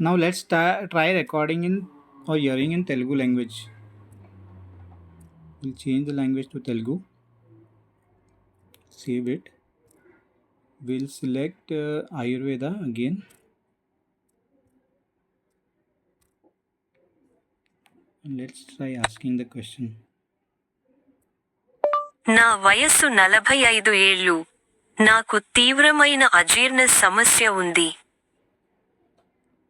Now let's try recording in or hearing in Telugu language. We'll change the language to Telugu. Save it. We'll select Ayurveda again and let's try asking the question. నా వయస్సు 45 ఏళ్ళు. నాకు తీవ్రమైన అజీర్ణ సమస్య ఉంది.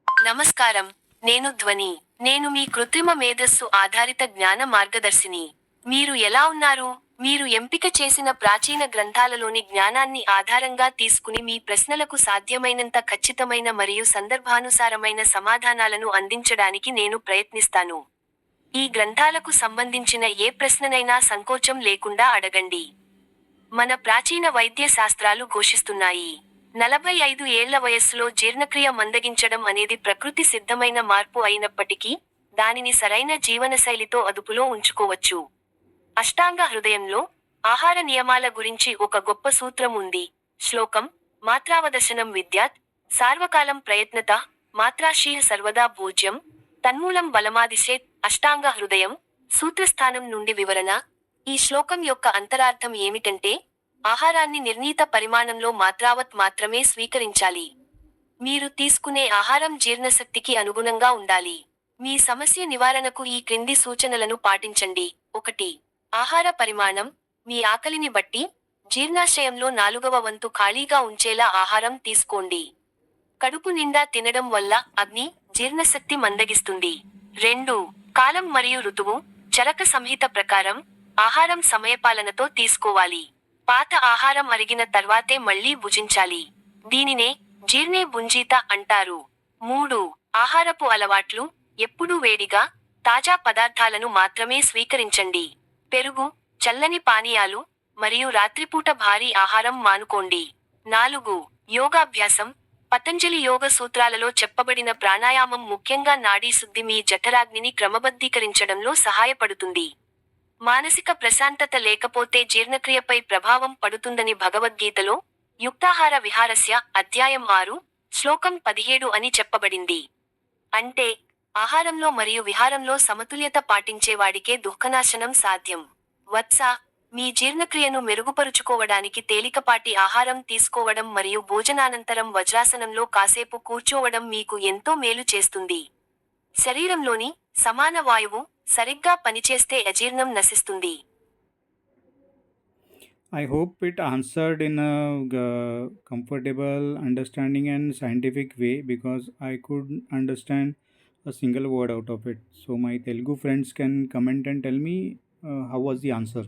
నమస్కారం, నేను ధ్వని. నేను మీ కృత్రిమ మేధస్సు ఆధారిత జ్ఞాన మార్గదర్శిని. మీరు ఎలా ఉన్నారు? మీరు ఎంపిక చేసిన ప్రాచీన గ్రంథాలలోని జ్ఞానాన్ని ఆధారంగా తీసుకుని మీ ప్రశ్నలకు సాధ్యమైనంత ఖచ్చితమైన మరియు సందర్భానుసారమైన సమాధానాలను అందించడానికి నేను ప్రయత్నిస్తాను. ఈ గ్రంథాలకు సంబంధించిన ఏ ప్రశ్ననైనా సంకోచం లేకుండా అడగండి. మన ప్రాచీన వైద్య శాస్త్రాలు ఘోషిస్తున్నాయి. 45 ఏళ్ల వయస్సులో జీర్ణక్రియ మందగించడం అనేది ప్రకృతి సిద్ధమైన మార్పు అయినప్పటికీ, దానిని సరైన జీవనశైలితో అదుపులో ఉంచుకోవచ్చు. అష్టాంగ హృదయంలో ఆహార నియమాల గురించి ఒక గొప్ప సూత్రం ఉంది. శ్లోకం: మాత్రావదర్శనం విద్యాత్, సార్వకాలం ప్రయత్నత, మాత్రాశీహ సర్వదా భోజ్యం, తన్మూలం బలమాదిశేత్. అష్టాంగ హృదయం సూత్రస్థానం నుండి వివరణ. ఈ శ్లోకం యొక్క అంతరార్థం ఏమిటంటే, ఆహారాన్ని నిర్ణీత పరిమాణంలో మాత్రావత్ మాత్రమే స్వీకరించాలి. మీరు తీసుకునే ఆహారం జీర్ణశక్తికి అనుగుణంగా ఉండాలి. మీ సమస్య నివారణకు ఈ క్రింది సూచనలను పాటించండి. 1. ఆహార పరిమాణం. మీ ఆకలిని బట్టి, జీర్ణాశయంలో 4వ వంతు ఖాళీగా ఉంచేలా ఆహారం తీసుకోండి. కడుపు నిండా తినడం వల్ల అగ్ని, జీర్ణశక్తి మందగిస్తుంది. 2. కాలం మరియు ఋతువు. చరక సంహిత ప్రకారం, ఆహారం సమయపాలనతో తీసుకోవాలి. పాత ఆహారం అరిగిన తర్వాతే మళ్లీ భుజించాలి. దీనినే జీర్ణే భుంజీత అంటారు. 3. ఆహారపు అలవాట్లు. ఎప్పుడూ వేడిగా, తాజా పదార్థాలను మాత్రమే స్వీకరించండి. పెరుగు, చల్లని పానీయాలు, మరియు రాత్రిపూట భారీ ఆహారం మానుకోండి. 4. యోగాభ్యాసం. పతంజలి యోగ సూత్రాలలో చెప్పబడిన ప్రాణాయామం ముఖ్యంగా నాడీ శుద్ధి మీ జఠరాగ్నిని క్రమబద్ధీకరించడంలో సహాయపడుతుంది. మానసిక ప్రశాంతత లేకపోతే జీర్ణక్రియపై ప్రభావం పడుతుందని భగవద్గీతలో యుక్తాహార విహారస్య అధ్యాయం 6, శ్లోకం 17 అని చెప్పబడింది. అంటే, ఆహారంలో మరియు విహారంలో సమతుల్యత పాటించేవాడికే దుఃఖనాశనం సాధ్యం. వత్స, మీ జీర్ణక్రియను మెరుగుపరుచుకోవడానికి తేలికపాటి ఆహారం తీసుకోవడం మరియు భోజనానంతరం వజ్రాసనంలో కాసేపు కూర్చోవడం మీకు ఎంతో మేలు చేస్తుంది. శరీరంలోని సమాన వాయువు సరిగ్గా పనిచేస్తే అజీర్ణం నశిస్తుంది. I hope it answered in a comfortable, understanding, and scientific way because I could understand a single word out of it. So, my Telugu friends can comment and tell me how was the answer.